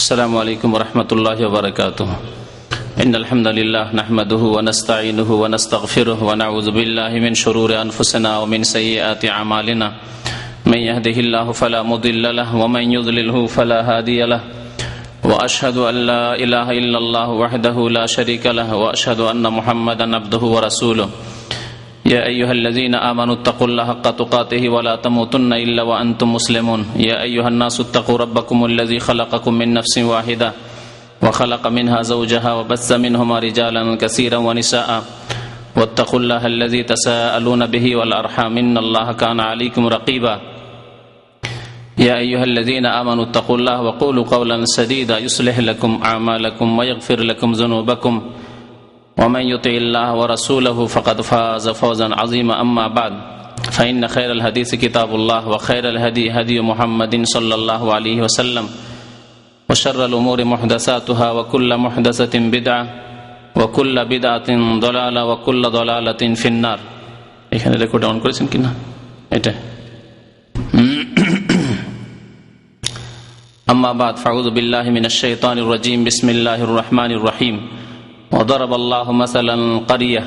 السلام عليكم ورحمة الله وبركاته. إن الحمد لله نحمده ونستعينه ونستغفره ونعوذ بالله من شرور أنفسنا ومن سيئات أعمالنا من يهده الله فلا مضل له ومن يضلله فلا هادي له وأشهد أن لا إله إلا الله وحده لا شريك له وأشهد أن محمدا عبده ورسوله. يا أيها الذين آمنوا اتقوا الله حق تقاته ولا تموتن إلا وأنتم مسلمون. يا أيها الناس اتقوا ربكم الذي خلقكم من نفس واحدة وخلق منها زوجها وبث منهما رجالا كثيرا ونساء واتقوا الله الذي تساءلون به والأرحام إن الله كان عليكم رقيبا. يا أيها الذين آمنوا اتقوا الله وقولوا قولا سديدا يصلح لكم أعمالكم ويغفر لكم ذنوبكم ومن يطع الله ورسوله فقد فاز فوزا عظيما. أما بعد فإن خير الحديث كتاب الله وخير الهدي هدي محمد صلى الله عليه وسلم وشر الأمور محدثاتها وكل محدثة بدعة وكل بدعة ضلالة وكل ضلالة في النار. এখানে record on করেছেন কিনা এটা? أما بعد فأعوذ بالله من الشيطان الرجيم. بسم الله الرحمن الرحيم. وضرب الله مثلا قرية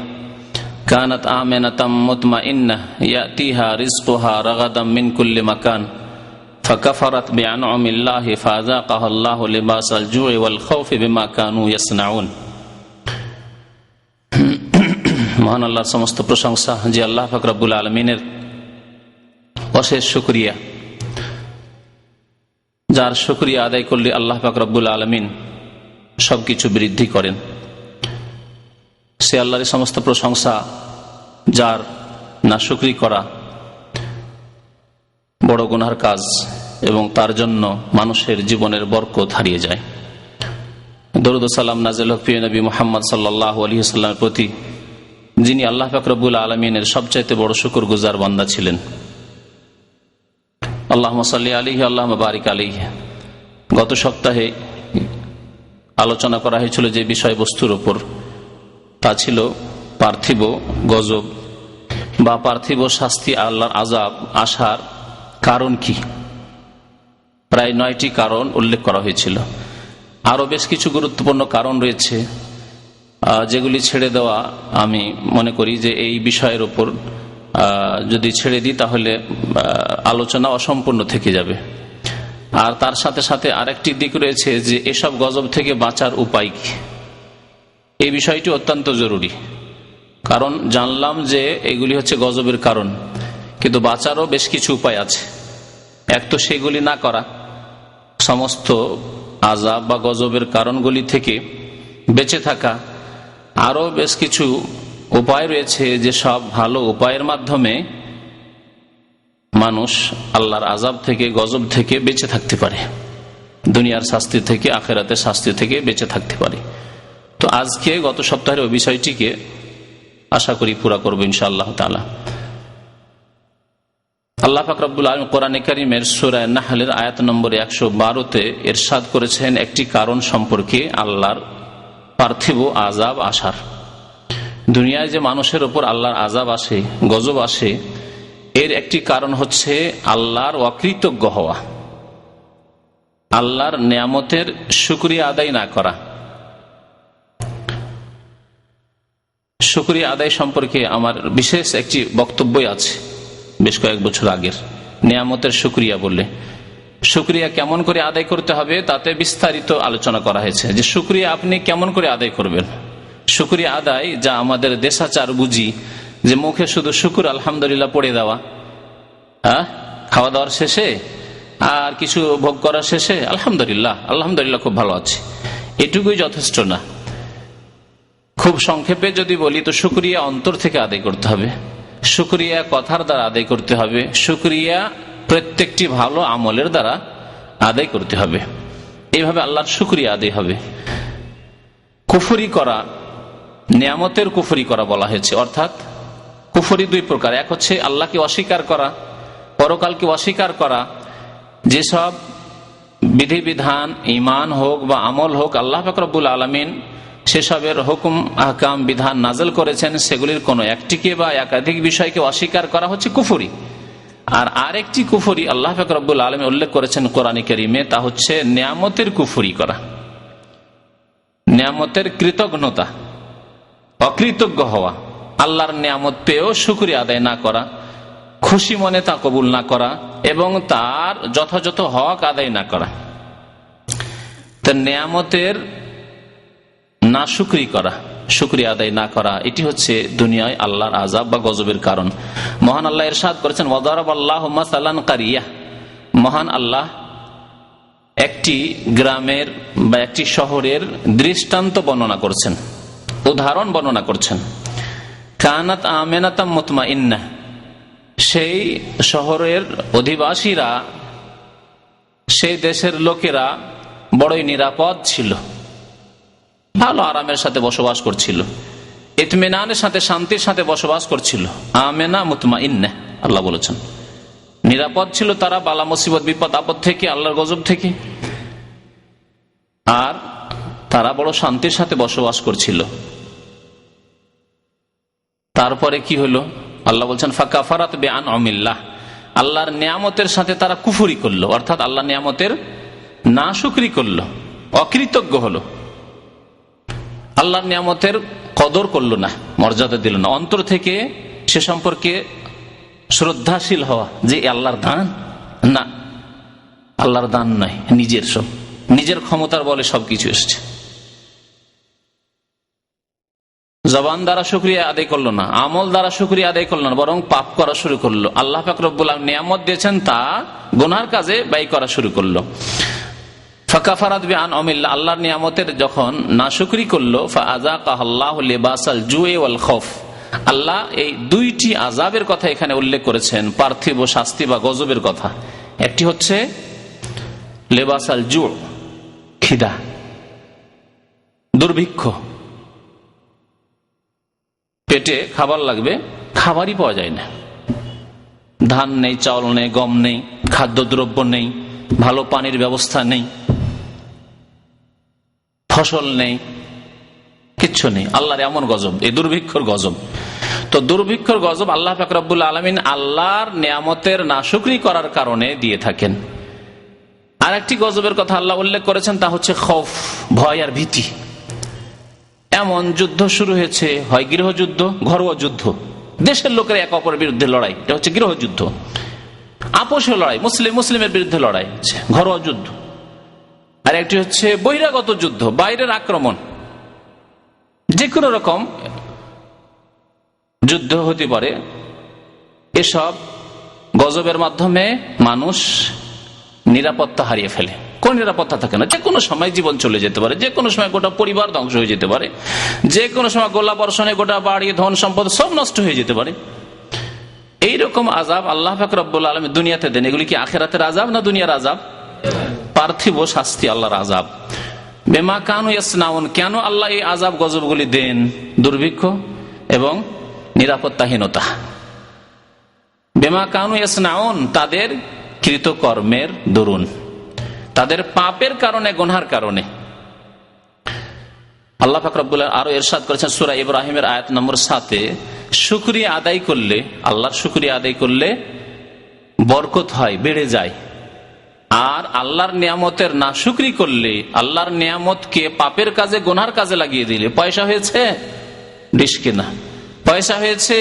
كانت آمنة مطمئنة يأتيها رزقها رغدا من كل مكان فكفرت بأنعم الله فأذاقها الله لباس الجوع والخوف بما كانوا يصنعون. মহান আল্লাহর সমস্ত প্রশংসা যে আল্লাহ পাক রব্বুল আলামিনের অশেষ শুকরিয়া, যার শুকরিয়া আদায় করলে আল্লাহ পাক রব্বুল আলামিন সবকিছু বৃদ্ধি করেন। সে আল্লাহর সমস্ত প্রশংসা যার নাশুকরি করা বড় গুনার কাজ এবং তার জন্য মানুষের জীবনের বরকত হারিয়ে যায়। দরুদ ও সালাম নাযিল হোক প্রিয় নবী মুহাম্মদ সাল্লাল্লাহু আলাইহি ওয়াসাল্লামের প্রতি, যিনি আল্লাহ পাক রব্বুল আলামিনের সবচাইতে বড় শুকরগুজার বান্দা ছিলেন। আল্লাহুম্মা সাল্লি আলাইহি আল্লাহুম্মা বারিক আলাইহি। গত সপ্তাহে আলোচনা করা হয়েছিল যে বিষয়বস্তুর উপর, তা ছিল পার্থিব গজব বা পার্থিব শাস্তি, আল্লাহর আযাব আসার কারণ কি। প্রায় 9টি কারণ উল্লেখ করা হয়েছিল। আরো বেশ কিছু গুরুত্বপূর্ণ কারণ রয়েছে যেগুলি ছেড়ে দেওয়া, আমি মনে করি যে এই বিষয়ের উপর যদি ছেড়ে দিই তাহলে আলোচনা অসম্পূর্ণ থেকে যাবে। আর তার সাথে সাথে আরেকটি দিক রয়েছে যে এসব গজব থেকে বাঁচার উপায় কি, এই বিষয়টি অত্যন্ত জরুরি। কারণ জানলাম যে এগুলি হচ্ছে গজবের কারণ, কিন্তু বাঁচারও বেশ কিছু উপায় আছে। এক তো সেগুলি না করা, সমস্ত আযাব বা গজবের কারণগুলি থেকে বেঁচে থাকা। আরও বেশ কিছু উপায় রয়েছে যে সব ভালো উপায়ের মাধ্যমে মানুষ আল্লাহর আযাব থেকে, গজব থেকে বেঁচে থাকতে পারে, দুনিয়ার শাস্তি থেকে, আখিরাতের শাস্তি থেকে বেঁচে থাকতে পারে। তো আজকে গত সপ্তাহের ওই বিষয়টিকে আশা করি পুরা করবো ইনশাআল্লাহ তাআলা। আল্লাহ পাক রব্বুল আলামিন কোরআনে কারীমের সূরা নাহলের আয়াত নম্বর 112-তে ইরশাদ করেছেন একটি কারণ সম্পর্কে, আল্লাহর পার্থিব আযাব আসার। দুনিয়ায় যে মানুষের উপর আল্লাহর আযাব আসে, গজব আসে, এর একটি কারণ হচ্ছে আল্লাহর অকৃতজ্ঞ হওয়া, আল্লাহর নিয়ামতের শুকরিয়া আদায় না করা। শুকরিয়া আদায় সম্পর্কে আমার বিশেষ একটি বক্তব্য আছে বেশ কয়েক বছর আগের। নিয়ামতের শুকরিয়া বললে শুকরিয়া কেমন করে আদায় করতে হবে তাতে বিস্তারিত আলোচনা করা হয়েছে যে শুকরিয়া আপনি কেমন করে আদায় করবেন। শুকরিয়া আদায় যা আমাদের দেশাচার বুঝি, যে মুখে শুধু শুকুর আলহামদুলিল্লাহ পড়ে দেওয়া, খাওয়া দাওয়ার শেষে আর কিছু ভোগ করার শেষে আলহামদুলিল্লাহ আলহামদুলিল্লাহ খুব ভালো আছে, এটুকুই যথেষ্ট না। খুব সংক্ষেপে যদি বলি তো শুকরিয়া অন্তর থেকে আদায় করতে হবে, শুকরিয়া কথার দ্বারা আদায় করতে হবে, শুকরিয়া প্রত্যেকটি ভালো আমলের দ্বারা আদায় করতে হবে। এইভাবে আল্লাহর শুকরিয়া আদায় হবে। কুফরি করা, নিয়ামতের কুফরি করা বলা হয়েছে, অর্থাৎ কুফরি দুই প্রকার। এক হচ্ছে আল্লাহকে অস্বীকার করা, পরকালকে অস্বীকার করা। যেসব বিধিবিধান, ঈমান হোক বা আমল হোক, আল্লাহ পাক রব্বুল আলামিন সেসবের হুকুম আহকাম বিধান নাযিল করেছেন, সেগুলির কোনো একটিকে বা একাধিক বিষয়কে অস্বীকার করা হচ্ছে কুফরি। আর আরেকটি কুফরি আল্লাহ পাক রব্বুল আলামিন উল্লেখ করেছেন কোরআনে কারীমে, তা হচ্ছে নিয়ামতের কুফরি করা, নিয়ামতের কৃতজ্ঞতা, অকৃতজ্ঞ হওয়া, আল্লাহর নিয়ামত পেয়েও শুকরিয়া আদায় না করা, খুশি মনে তা কবুল না করা এবং তার যথাযথ হক আদায় না করা। তো নিয়ামতের না শুকরি করা, শুকরিয়া আদায় না করা, এটি হচ্ছে দুনিয়ায় আল্লাহর আযাব বা গজবের কারণ। মহান আল্লাহ ইরশাদ করেছেন, ওয়াদারাবাল্লাহু মাসালান কারিয়াহ, মহান আল্লাহ একটি গ্রামের বা একটি শহরের দৃষ্টান্ত বর্ণনা করছেন, উদাহরণ বর্ণনা করছেন। কানাত আমিনাতাম মুতমাইন্নাহ, সেই শহরের অধিবাসীরা, সেই দেশের লোকেরা বড়ই নিরাপদ ছিল, ভালো আরামের সাথে বসবাস করছিল, ইতমিনানের সাথে, শান্তির সাথে বসবাস করছিল। আমেনা মুতমাইন্নাহ, আল্লাহ বলেছেন নিরাপদ ছিল তারা বালা মুসিবত বিপদ আপদ থেকে, আল্লাহর গজব থেকে, আর তারা বড় শান্তির সাথে বসবাস করছিল। তারপরে কি হলো? আল্লাহ বলছেন ফাকাফারাত বিআনউমিল্লাহ, আল্লাহর নিয়ামতের সাথে তারা কুফরি করলো, অর্থাৎ আল্লাহর নিয়ামতের নাশুকরি করলো, অকৃতজ্ঞ হলো, আল্লাহর নিয়ামতের কদর করলো না, মর্যাদা দিল না, অন্তর থেকে সে সম্পর্কে শ্রদ্ধাশীল হওয়া যে আল্লাহর দান, না আল্লাহর দান নয়, নিজের সব, নিজের ক্ষমতার বলে সবকিছু এসছে। জবান দ্বারা শুকরিয়া আদায় করলো না, আমল দ্বারা শুকরিয়া আদায় করলো না, বরং পাপ করা শুরু করলো। আল্লাহ পাক রব্বুল আলামিন নিয়ামত দিয়েছেন, তা গুনার কাজে ব্যয় করা শুরু করলো। ফাকাফারাত বিআনউমিল্লাহ, আল্লাহর নিয়ামতের যখন নাশুকরি করলো, ফাআযাকাহাল্লাহু লিবাসাল জুই ওয়াল খাউফ, আল্লাহ এই দুইটি আযাবের কথা এখানে উল্লেখ করেছেন, পার্থিব শাস্তি বা গজবের কথা। একটি হচ্ছে লিবাসাল জু, খিদা, দুর্ভিক্ষ, পেটে খাবার লাগবে, খাবারই পাওয়া যায় না, ধান নেই, চাউল নেই, গম নেই, খাদ্যদ্রব্য নেই, ভালো পানির ব্যবস্থা নেই, ফসল নেই, কিচ্ছু নেই। আল্লাহর এমন গজব, এই দুর্ভিক্ষর গজব। তো দুর্ভিক্ষর গজব আল্লাহ পাক রব্বুল আলামিন আল্লাহর নিয়ামতের নাশুকরি করার কারণে দিয়ে থাকেন। আর একটি গজবের কথা আল্লাহ উল্লেখ করেছেন, তা হচ্ছে খৌফ, ভয় আর ভীতি। এমন যুদ্ধ শুরু হয়েছে, হয় গৃহযুদ্ধ, ঘরোয়া যুদ্ধ, দেশের লোকের এক অপরের বিরুদ্ধে লড়াই, এটা হচ্ছে গৃহযুদ্ধ। আপোষের লড়াই, মুসলিম মুসলিমের বিরুদ্ধে লড়াই হচ্ছে ঘরোয়া যুদ্ধ। আর একটি হচ্ছে বহিরাগত যুদ্ধ, বাইরের আক্রমণ, যে কোনো রকম যুদ্ধ হতে পারে। এসব গজবের মাধ্যমে মানুষ নিরাপত্তা হারিয়ে ফেলে, কোন নিরাপত্তা থাকে না, যে কোনো সময় জীবন চলে যেতে পারে, যে কোনো সময় গোটা পরিবার ধ্বংস হয়ে যেতে পারে, যে কোনো সময় গোলা বর্ষণে গোটা বাড়ি, ধন সম্পদ সব নষ্ট হয়ে যেতে পারে। এইরকম আযাব আল্লাহ পাক রব্বুল আলামিন দুনিয়াতে দেন। এগুলি কি আখিরাতের আযাব না দুনিয়ার আযাব? পার্থিব শাস্তি, আল্লাহর আযাব। বিমা কানু ইয়াসনাউন, কেন আল্লাহ এই আযাব গজবগুলি দেন? দুর্ভিক্ষ এবং নিরাপত্তাহীনতা। বিমা কানু ইয়াসনাউন, তাদের কৃতকর্মের দরুন, তাদের পাপের কারণে, গুনার কারণে। আল্লাহ পাক রব্বুল আলামিন আরো ইরশাদ করেছেন সূরা ইব্রাহিমের আয়াত নম্বর 7-এ, শুকরিয়া আদায় করলে, আল্লাহর শুকরিয়া আদায় করলে বরকত হয়, বেড়ে যায়। আর আল্লাহর নিয়ামতের নাশুকরি করলে, আল্লাহর নিয়ামতকে পাপের কাজে, গুনার কাজে লাগিয়ে দিলে, পয়সা হয়েছে ডিশ কেনা, পয়সা হয়েছে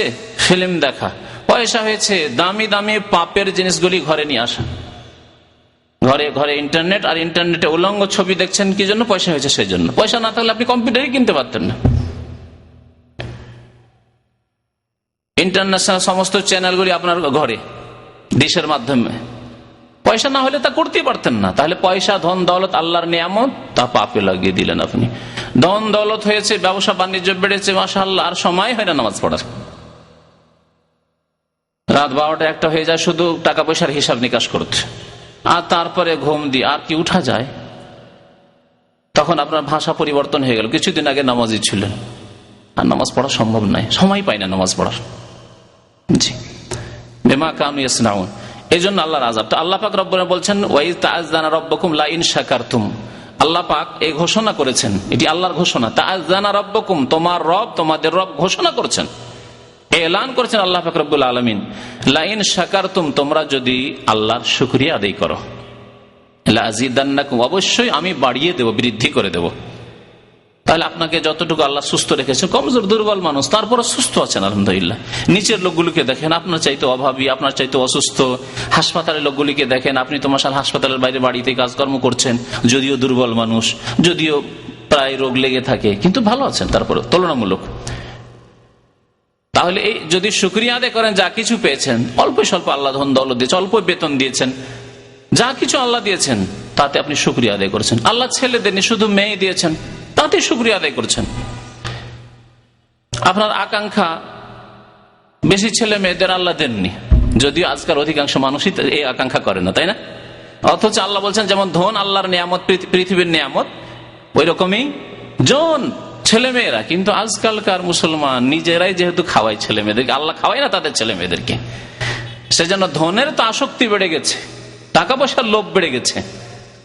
ফিল্ম দেখা, পয়সা হয়েছে দামি দামি পাপের জিনিসগুলি ঘরে নিয়ে আসা, ঘরে ঘরে ইন্টারনেট, আর ইন্টারনেটে উলঙ্গ ছবি দেখছেন কি জন্য? পয়সা হয়েছে সেই জন্য। পয়সা না থাকলে আপনি কম্পিউটারই কিনতে পারতেন না। ইন্টারন্যাশনাল সমস্ত চ্যানেলগুলি আপনার ঘরে ডিশের মাধ্যমে, পয়সা না হলে তা করতেই পারতেন না। তাহলে পয়সা, ধন দৌলত আল্লাহর নিয়ামত, তা পাপে লাগিয়ে দিলেন আপনি। ধন দৌলত হয়েছে, ব্যবসা বাণিজ্য বেড়েছে, মাশাআল্লাহ, আর সময় হয় না নামাজ পড়ার। রাত 12টা 1টা হয়ে যায় শুধু টাকা পয়সার হিসাব নিকাশ করতে, আর তারপরে ঘুম দিয়ে আর কি উঠা যায়? তখন আপনার ভাষা পরিবর্তন হয়ে গেল। কিছুদিন আগে নামাজি ছিলেন, আর নামাজ পড়া সম্ভব নয়, সময় পাই না নামাজ পড়ার। জি, বিমা কানু ইয়াসনাউন, এই জন্য আল্লাহর আযাব। তো আল্লাহ পাক রব্বুল বলছেন, ওয়াইজ তাআযানা রাব্বুকুম লা ইন শাকারতুম, আল্লাহ পাক এই ঘোষণা করেছেন, এটি আল্লাহর ঘোষণা। তাআযানা রাব্বুকুম, তোমার রব, তোমাদের রব ঘোষণা করেছেন এলান করেছেন আল্লাহ পাক রব্বুল আলামিন, লাইন শাকারতুম, তোমরা যদি আল্লাহর শুকরিয়া আদায় করো, লাযিদান্নাকুম, অবশ্যই আমি বাড়িয়ে দেব, বৃদ্ধি করে দেব। তাহলে আপনাকে যতটুকু আল্লাহ সুস্থ রেখেছে, কমজোর দুর্বল মানুষ, তারপরে সুস্থ আছেন আলহামদুলিল্লাহ। নিচের লোকগুলোকে দেখেন আপনার চাইতে অভাবী, আপনার চাইতে অসুস্থ। হাসপাতালের লোকগুলিকে দেখেন, আপনি তো মাশাআল্লাহ হাসপাতালের বাইরে বাড়িতে কাজকর্ম করছেন, যদিও দুর্বল মানুষ, যদিও প্রায় রোগ লেগে থাকে, কিন্তু ভালো আছেন তারপরে তুলনামূলক। তাহলে এই যদি শুকরিয়া আদায় করেন, যা কিছু পেয়েছেন, অল্প স্বল্প আল্লাহ ধন দৌলত দিয়েছেন, অল্প বেতন দিয়েছেন, যা কিছু আল্লাহ দিয়েছেন তাতে আপনি শুকরিয়া আদায় করেছেন। আল্লাহ ছেলে দেননি, শুধু মেয়ে দিয়েছেন, তাতে শুকরিয়া আদায় করছেন। আপনার আকাঙ্ক্ষা বেশি ছেলে মেয়েদের আল্লাহ দেননি, যদিও আজকাল অধিকাংশ মানুষই এই আকাঙ্ক্ষা করে না, তাই না? অথচ আল্লাহ বলছেন যেমন ধন আল্লাহর নিয়ামত, পৃথিবীর নিয়ামত, ওই রকমই জন ছেলে মেয়েরা। কিন্তু আজকালকার মুসলমান নিজেরাই যেহেতু খাওয়ায় ছেলে মেয়েদেরকে, আল্লাহ খাওয়াই না তাদের ছেলে মেয়েদেরকে, সেজন্য ধনের তো আসক্তি বেড়ে গেছে, টাকা পয়সার লোভ বেড়ে গেছে,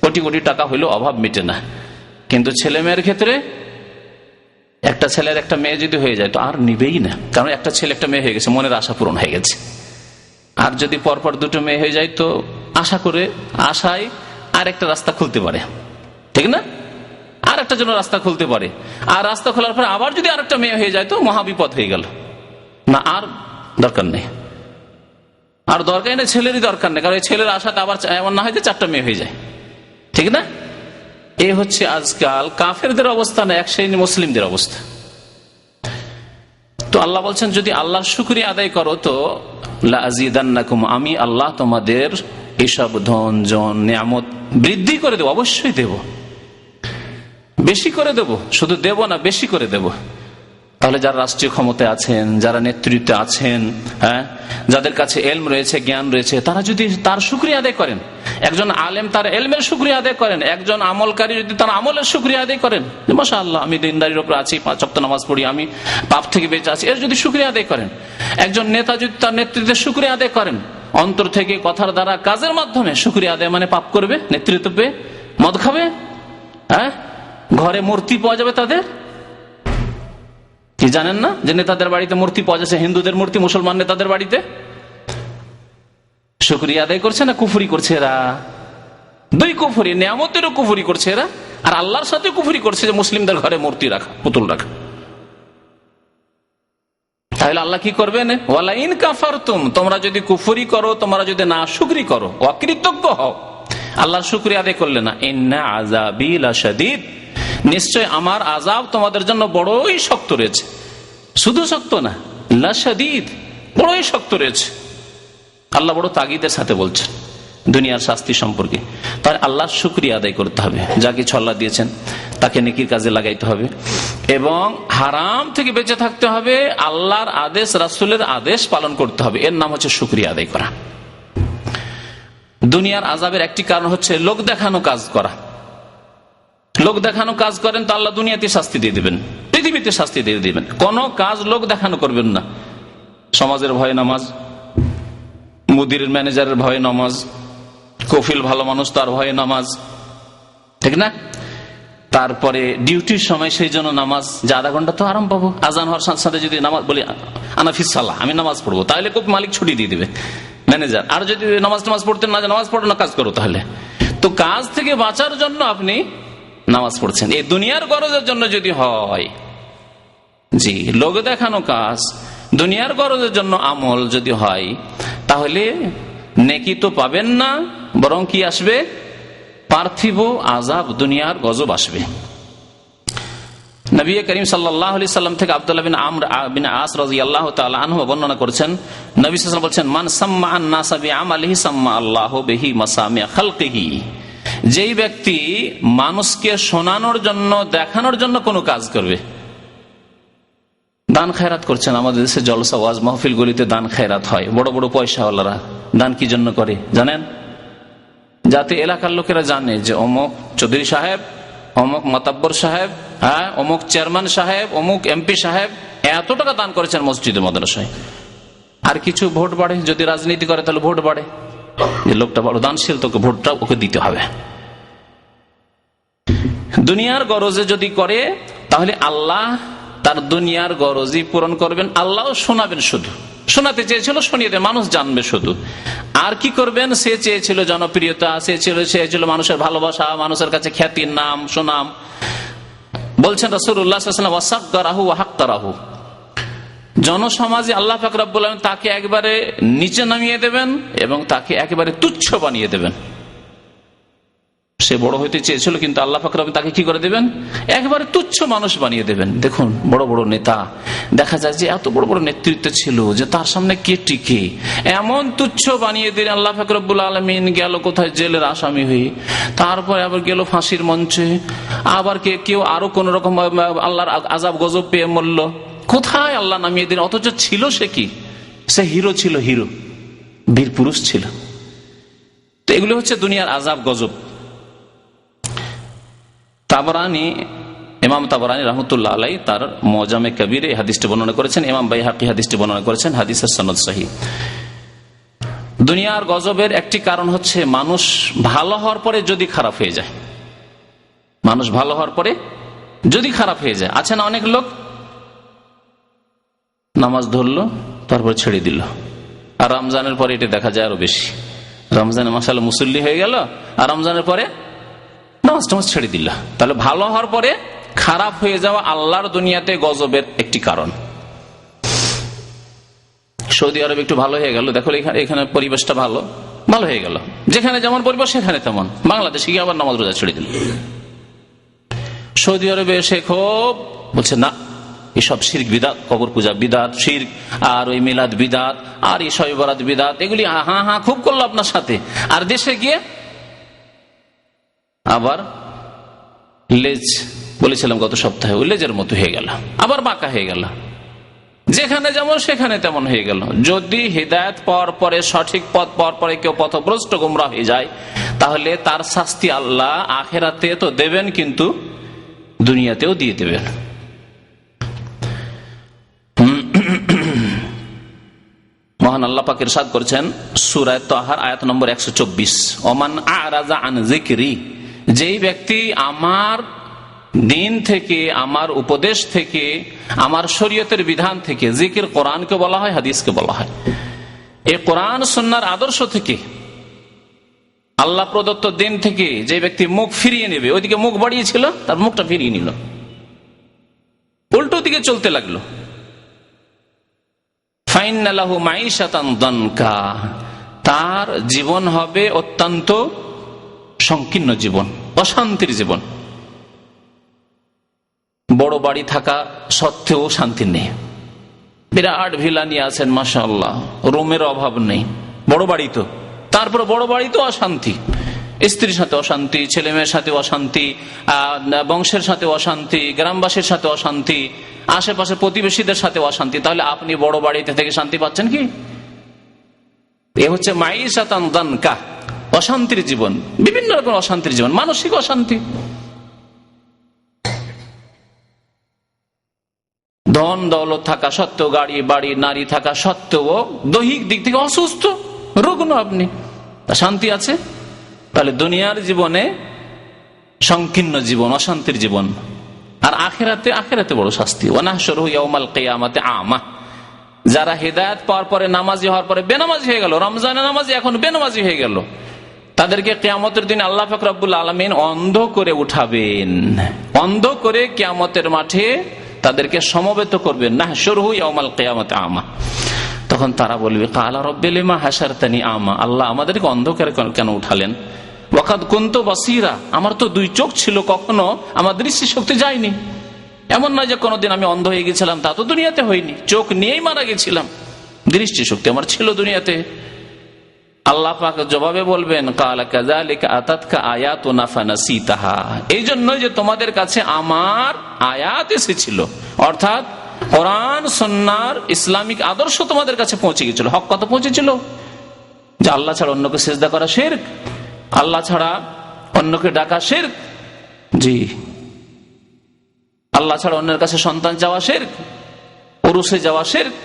কোটি কোটি টাকা হইলেও অভাব মিটে না। কিন্তু ছেলে মেয়ের ক্ষেত্রে একটা ছেলের একটা মেয়ে যদি হয়ে যায় তো আর নিবেই না, কারণ একটা ছেলে একটা মেয়ে হয়ে গেছে, মনের আশা পূরণ হয়ে গেছে। আর যদি পরপর দুটো মেয়ে হয়ে যায় তো আশায় আর একটা রাস্তা খুলতে পারে, ঠিক না? আর একটা জন্য রাস্তা খুলতে পারে, আর রাস্তা খোলার পরে আবার যদি আরেকটা মেয়ে হয়ে যায় তো মহাবিপদ হয়ে গেল না, আর দরকার নেই, আর দরকার নেই, ছেলেরই দরকার নেই, কারণ এই ছেলের আশাতে আবার এমন না হয় যে চারটা মেয়ে হয়ে যায়, ঠিক না? এই হচ্ছে আজকাল কাফেরদের অবস্থা না, এক শ্রেণী মুসলিমদের অবস্থা। তো আল্লাহ বলছেন যদি আল্লাহর শুকরিয়া আদায় করো তো লাযিদান্নাকুম, আমি আল্লাহ তোমাদের এসব ধন জন নিয়ামত বৃদ্ধি করে দেব, অবশ্যই দেব, বেশি করে দেব, শুধু দেব না বেশি করে দেব। তাহলে যারা রাষ্ট্রীয় ক্ষমতায় আছেন, যারা নেতৃত্বে আছেন, হ্যাঁ, যাদের কাছে এলম রয়েছে, জ্ঞান রয়েছে, তারা যদি তার শুকরিয়া আদায় করেন, একজন আলেম তার এলমের শুকরিয়া আদায় করেন, একজন আমলকারী যদি তার আমলের শুকরিয়া আদায় করেন, মাশাআল্লাহ আমি দিনদারির উপর আছি, 5 ওয়াক্ত নামাজ পড়ি, আমি পাপ থেকে বেঁচে আছি, এর যদি শুকরিয়া আদায় করেন, একজন নেতা যদি তার নেতৃত্বের শুকরিয়া আদায় করেন, অন্তর থেকে কথার দ্বারা কাজের মাধ্যমে শুকরিয়া আদায়, মানে পাপ করবে, নেতৃত্ব পেয়ে মদ খাবে, হ্যাঁ, ঘরে মূর্তি পাওয়া যাবে তাদের, কি জানেন না যে নেতাদের বাড়িতে মূর্তি পাওয়া যাচ্ছে, হিন্দুদের মূর্তি মুসলমান নেতাদের বাড়িতে? শুকরিয়া আদায় করছে না কুফরি করছে এরা? দুই কুফরি, নিয়ামতেরও কুফরি করছে এরা, আর আল্লাহর সাথে কুফরি করছে যে মুসলিমদের ঘরে মূর্তি রাখা, পুতুল রাখা। তাহলে আল্লাহ কি করবেন? ওয়ালা ইন কাফারতুম, তোমরা যদি কুফরি করো, তোমরা যদি না শুকরি করো, অকৃতজ্ঞ হও, আল্লাহর শুকরিয়া আদায় করলে না, ইন্না আযাবি লাশাদীদ, নিশ্চয় আমার আযাব তোমাদের জন্য বড়ই শক্ত রয়েছে। শুধু শক্ত না, লাশাদীদ, বড়ই শক্ত রয়েছে। আল্লাহ বড় তাগিদের সাথে বলছেন দুনিয়ার শাস্তি সম্পর্কে। তাই আল্লাহর শুকরিয়া আদায় করতে হবে, যা কিছু আল্লাহ দিয়েছেন তাকে নেকির কাজে লাগাইতে হবে, এবং হারাম থেকে বেঁচে থাকতে হবে, আল্লাহর আদেশ রাসূলের আদেশ পালন করতে হবে। এর নাম হচ্ছে শুকরিয়া আদায় করা। দুনিয়ার আযাবের একটি কারণ হচ্ছে লোক দেখানো কাজ করা। লোক দেখানো কাজ করেন তো আল্লাহ দুনিয়াতে শাস্তি দিয়ে দিবেন, পৃথিবীতে শাস্তি দিয়ে দিবেন। কোন কাজ লোক দেখানো করবেন না। সমাজের ভয়ে নামাজ, মুদির ম্যানেজারের ভয়ে নামাজ, কফিল ভালো মানুষ তার ভয়ে নামাজ, ঠিক না? তারপরে ডিউটির সময় সেই জন্য নামাজ, যে আধা ঘন্টা তো আরাম পাবো, আজান হওয়ার সাথে সাথে যদি নামাজ বলি আনাফিস সালাহ, আমি নামাজ পড়বো, তাহলে খুব মালিক ছুটি দিয়ে দিবে ম্যানেজার। আর যদি নামাজ পড়তে না, নামাজ পড়ো না, কাজ করো। তাহলে তো কাজ থেকে বাঁচার জন্য আপনি নামাজ পড়ছেন। এই দুনিয়ার গরজের জন্য যদি হয়, জি, লোক দেখানো কাজ, দুনিয়ার গরজের জন্য আমল যদি হয়, তাহলে নেকি তো পাবেন না, বরং কি আসবে? পার্থিব আযাব, দুনিয়ার গজব আসবে। নবী করিম সাল্লাল্লাহু আলাইহি সাল্লাম থেকে আব্দুল্লাহ বিন আমর বিন আস রাদিয়াল্লাহু তাআলা আনহু বর্ণনা করেছেন, নবী সাল্লাল্লাহু আলাইহি ওয়াসাল্লাম বলেন, মান সাম্মা আন-নাস বিআমালিহি সাম্মা আল্লাহু বিহি মাসামি খালকিহি, যেই ব্যক্তি মানুষকে শোনানোর জন্য, দেখানোর জন্য কোনো কাজ করবে, দান খায়রাত করছেন। আমাদের দেশে জলসা ওয়াজ মাহফিল গুলিতে দান খায়রাত হয়, বড় বড় পয়সাওয়ালারা দান কি জন্য করে জানেন? যাতে এলাকার লোকেরা জানে যে অমুক চৌধুরী সাহেব, অমুক মাতাব্বর সাহেব, হ্যাঁ, অমুক চেয়ারম্যান সাহেব, অমুক এমপি সাহেব এত টাকা দান করেছেন মসজিদে মাদ্রাসায়। আর কিছু ভোট বাড়ে, যদি রাজনীতি করে তাহলে ভোট বাড়ে, যে লোকটা বড় দানশীল, তোকে ভোটটা ওকে দিতে হবে। দুনিয়ার গরজে যদি করে তাহলে আল্লাহ তার দুনিয়ার গরজই পূরণ করবেন, আল্লাহ শোনাবেন, শুধু শোনাতে চেয়েছিল শুনিয়ে দেন, মানুষ জানবে শুধু। আর কি করবেন? সে চেয়েছিল জনপ্রিয়তা, সে চেয়েছিল মানুষের ভালোবাসা, মানুষের কাছে খ্যাতির নাম সুনাম। বলছেন রাসূলুল্লাহ সাল্লাল্লাহু আলাইহি ওয়াসাল্লাম, ওয়াসাগগারাহু ওয়া হাক্কারাহু, জনসমাজে আল্লাহ পাক রব্বুল আলামিন তাকে একবারে নিচে নামিয়ে দেবেন এবং তাকে একেবারে তুচ্ছ বানিয়ে দেবেন। সে বড় হইতে চেয়েছিল, কিন্তু আল্লাহ পাক রব্বুল তাকে কি করে দেবেন? একেবারে তুচ্ছ মানুষ বানিয়ে দেবেন। দেখুন, বড় বড় নেতা দেখা যায় যে এত বড় বড় নেতৃত্ব ছিল যে তার সামনে কে টিকে, এমন তুচ্ছ বানিয়ে দিলেন আল্লাহ পাক রব্বুল আলামিন। গেল কোথায়? জেলের আসামি হয়ে, তারপরে আবার গেল ফাঁসির মঞ্চে, আবার কেউ আরো কোন রকম আল্লাহর আযাব গজব পেয়ে মরল। কোথায় আল্লাহ নামিয়ে দিলেন? অথচ ছিল সে কি? সে হিরো ছিল, হিরো, বীর পুরুষ ছিল। তো এগুলো হচ্ছে দুনিয়ার আযাব গজব। তাবরানী, ইমাম তাবরানী রাহমাতুল্লাহ আলাইহি তার মুজামে কবিরে এই হাদিসটি বর্ণনা করেছেন। ইমাম বাইহাকি হাদিসটি বর্ণনা করেছেন, হাদিসের সনদ সহিহ। দুনিয়ার গজবের একটি কারণ হচ্ছে মানুষ ভালো হওয়ার পরে যদি খারাপ হয়ে যায়। মানুষ ভালো হওয়ার পরে যদি খারাপ হয়ে যায়। আছে না অনেক লোক নামাজ ধরলো তারপর ছেড়ে দিল, আর রমজানের পরে এটা দেখা যায় আরো বেশি। রমজানে মাশাআল্লাহ মুসল্লি হয়ে গেল, আর রমজানের পরে নামাজ টামাজ ছেড়ে দিল। তাহলে ভালো হওয়ার পরে খারাপ হয়ে যাওয়া আল্লাহর দুনিয়াতে গজবের একটি কারণ। সৌদি আরব একটু ভালো হয়ে গেল, দেখো এখানে পরিবেশটা ভালো হয়ে গেল, যেখানে যেমন পরিবেশ সেখানে তেমন। বাংলাদেশে গিয়ে আবার নামাজ রোজা ছেড়ে দিল। সৌদি আরবে এসে খুব বলছে না, এসব শিরক বিদাত, কবর পূজা বিদাত, শিরক, আর ওই মিলাদ বিদাত, আর এই শবে বরাত বিদাত, এগুলি হ্যাঁ খুব করলো আপনার সাথে। আর দেশে গিয়ে আবার লেজ, বলেছিলাম গত সপ্তাহে, ওই লেজের মতো হয়ে গেল, আবার বাঁকা হয়ে গেল, যেখানে যেমন সেখানে তেমন হয়ে গেল। যদি হিদায়াত পাওয়ার পরে, সঠিক পথ পাওয়ার পরে কেউ পথভ্রষ্ট গোমরাহ হয়ে যায়, তাহলে তার শাস্তি আল্লাহ আখিরাতে তো দেবেন, কিন্তু দুনিয়াতেও দিয়ে দেবেন। মহান আল্লাহ পাক ইরশাদ করেছেন সূরা তাহার আয়াত নম্বর 124, ওমান আরাযা আন যিকরি, যেই ব্যক্তি আমার দিন থেকে, আমার উপদেশ থেকে, আমার শরীয়তের বিধান থেকে, জিকির কোরআনকে বলা হয়, হাদিসকে বলা হয়, এই কোরআন সুন্নাহর আদর্শ থেকে, আল্লাহ প্রদত্ত দিন থেকে যে ব্যক্তি মুখ ফিরিয়ে নেবে, ওইদিকে মুখ বাড়িয়েছিল, তার মুখটা ফিরিয়ে নিল, উল্টো দিকে চলতে লাগলো, ফাইন্না লাহু মাঈশাতান দানকা, তার জীবন হবে অত্যন্ত সংকীর্ণ জীবন, অশান্তির জীবন। বড় বাড়ি থাকা সত্ত্বেও শান্তি নেই, বিরাট ভিলা নিয়ে আছেন মাশাআল্লাহ, রুমের অভাব নেই, বড় বাড়ি তো, তারপর বড় বাড়ি তো অশান্তি, স্ত্রীর সাথে অশান্তি, ছেলে মেয়ের সাথে অশান্তি, বংশের সাথে অশান্তি, গ্রামবাসীর সাথে অশান্তি, আশেপাশে প্রতিবেশীদের সাথে অশান্তি। তাহলে আপনি বড় বাড়িতে থেকে শান্তি পাচ্ছেন কি? এ হচ্ছে মাঈশাতান দানকা, অশান্তির জীবন, বিভিন্ন রকম অশান্তির জীবন, মানসিক অশান্তি। ধন দৌলত থাকা সত্ত্বেও, গাড়ি বাড়ি নারী থাকা সত্ত্বেও দৈহিক দিক থেকে অসুস্থ, রুগ্ন আপনি, তা শান্তি আছে? তাহলে দুনিয়ার জীবনে সংকীর্ণ জীবন, অশান্তির জীবন। আর আখিরাতে বড় শাস্তি। ওয়ানাহশুরুহু ইয়াওমাল কিয়ামাতি আমা, যারা হিদায়াত পাওয়ার পরে, নামাজি হওয়ার পরে বেনামাজি হয়ে গেল, রমজানে নামাজি এখন বেনামাজি হয়ে গেল, তাদেরকে কিয়ামতের দিন আল্লাহ পাক রব্বুল আলামিন অন্ধ করে উঠাবেন, অন্ধ করে কিয়ামতের মাঠে তাদেরকে সমবেত করবেন। নাহশুরুহু ইয়াওমাল কিয়ামাতি আমা, তখন তারা বলবে ক্বালা রাব্বি লিমা হাশারতানি আমা, আল্লাহ আমাদেরকে অন্ধ করে কেন উঠালেন? ওয়াকাদ কুনতু বাসীরা, আমার তো দুই চোখ ছিল, কখনো আমার দৃষ্টি শক্তি যায়নি। এমন নয় যে কোনোদিন আমি অন্ধ হয়ে গেছিলাম, তা তো দুনিয়াতে হয়নি, চোখ নিয়েই মারা গেছিলাম, দৃষ্টি শক্তি আমার ছিল দুনিয়াতে। আল্লাহ পাক জবাবে বলবেন ক্বালা কাযালিকা আতাতকা আয়াতুনা ফানাসিতাহা, এই জন্যই যে তোমাদের কাছে আমার আয়াত এসেছিল, অর্থাৎ কোরআন সুন্নাহর ইসলামিক আদর্শ তোমাদের কাছে পৌঁছে গেছিল। হক কত পৌঁছেছিল? যে আল্লাহ ছাড়া অন্যকে সিজদা করা শিরক, আল্লাহ ছাড়া অন্যকে ডাকা শিরক, জি, আল্লাহ ছাড়া অন্যের কাছে সন্তান যাওয়া শিরক, উরুসে যাওয়া শিরক,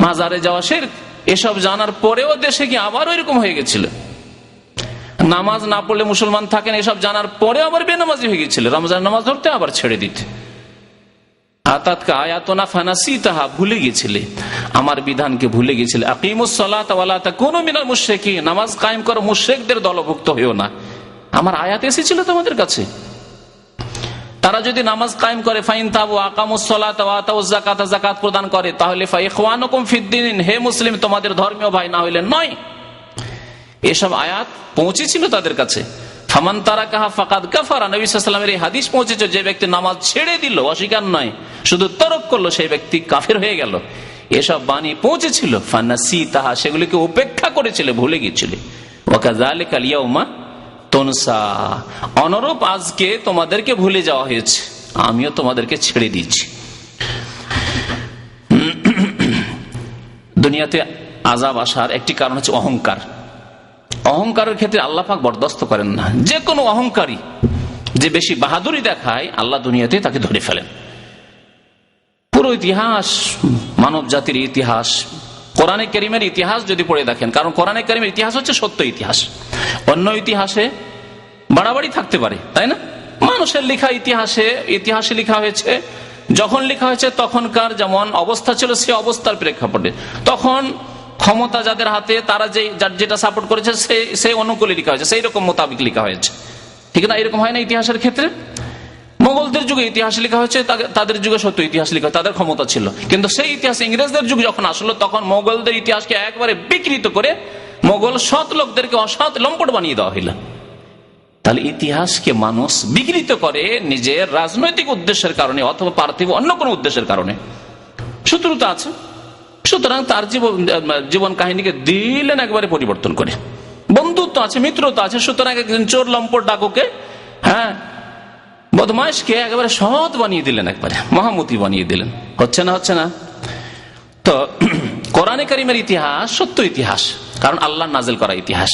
মাজারে যাওয়া শিরক, এসব জানার পরেও দেশে কি আবার ওইরকম হয়ে গেছিল। নামাজ না পড়লে মুসলমান থাকেন, এসব জানার পরে আবার বেনামাজি হয়ে গেছিল, রমজান নামাজ ধরতে আবার ছেড়ে দিতে। আতাতকা আয়াতুনা ফানাসিতাহা, ভুলে গিয়েছিলে আমার বিধানকে, ভুলে গিয়েছিলে। আকিমুস সালাতা ওয়ালা তাকুনু মিনাল মুশরিকিন, নামাজ কায়েম করো, মুশরিকদের দলভুক্ত হইও না। আমার আয়াত এসেছিল তোমাদের কাছে, তারা যদি নামাজ কায়েম করে, ফাইন তাবু আকামুস সালাতা ওয়া আতাউজ যাকাতা, যাকাত প্রদান করে, তাহলে ফা ইখওয়ানুকুম ফিদ্দিন, হে মুসলিম তোমাদের ধর্মীয় ভাই, না হইলে নয়। এসব আয়াত পৌঁছেছিল তাদের কাছে। ফামান তারাকাহা ফাকাদ কাফারা, নবী সাল্লাল্লাহু আলাইহি ওয়াসাল্লামের এই হাদিস পৌঁছেছে, যে ব্যক্তি নামাজ ছেড়ে দিল, অস্বীকার নয়, শুধু তরক করলো, সেই ব্যক্তি কাফের হয়ে গেল। এসব বাণী পৌঁছেছিল, ফানাসিতাহা, সেগুলিকে উপেক্ষা করেছিল, ভুলে গিয়েছিল। ওয়া কাযালিকাল ইয়াউমা তুনসা, অনুরূপ আজকে তোমাদেরকে ভুলে যাওয়া হয়েছে, আমিও তোমাদেরকে ছেড়ে দিয়েছি। দুনিয়াতে আযাব আসার একটি কারণ হচ্ছে অহংকার। অহংকারের ক্ষেত্রে আল্লাহ পাক বরদাস্ত করেন না। যে কোনো অহংকারী যে বেশি বাহাদুরি দেখায়, আল্লাহ দুনিয়াতে তাকে ধরে ফেলেন। পুরো ইতিহাস, মানব জাতির ইতিহাস, কোরআনে কারীমের ইতিহাস যদি পড়ে দেখেন, কারণ কোরআনে কারীমের ইতিহাস হচ্ছে সত্য ইতিহাস। অন্য ইতিহাসে বাড়াবাড়ি থাকতে পারে, তাই না? মানুষের লেখা ইতিহাসে লেখা হয়েছে, যখন লেখা হয়েছে তখনকার যেমন অবস্থা ছিল, সে অবস্থার প্রেক্ষাপটে, তখন ক্ষমতা যাদের হাতে, তারা যেটা সাপোর্ট করেছে সেই অনুকূলে লেখা হয়েছে, সেই রকম মোতাবিক লেখা হয়েছে, ঠিক না? এরকম হয় না ইতিহাসের ক্ষেত্রে? মোগলদের যুগে ইতিহাস লেখা হয়েছে, তাদের যুগে সত্য ইতিহাস লেখা, তাদের ক্ষমতা ছিল। কিন্তু সেই ইতিহাস ইংরেজদের যুগ যখন আসলো, তখন মোগলদের ইতিহাসকে একবারে বিকৃত করে মোগল সৎ লোকদেরকে অসৎ লম্পট বানিয়ে দেওয়া হইল। তাহলে ইতিহাসকে মানুষ বিকৃত করে নিজের রাজনৈতিক উদ্দেশ্যের কারণে, অথবা পার্থিব অন্য কোনো উদ্দেশ্যের কারণে। শত্রুতা আছে, সুতরাং তার জীবন কাহিনীকে দিলেন একবারে পরিবর্তন করে। বন্ধুত্ব আছে, মিত্রতা আছে, সুতরাং একজন চোর লম্পট ডাকুকে, বদমাইশকে একেবারে সৎ বানিয়ে দিলেন, একবারে মহামতি বানিয়ে দিলেন। হচ্ছে না? তো কোরআনে কারীমের ইতিহাস সত্য ইতিহাস, কারণ আল্লাহ নাজিল করা ইতিহাস।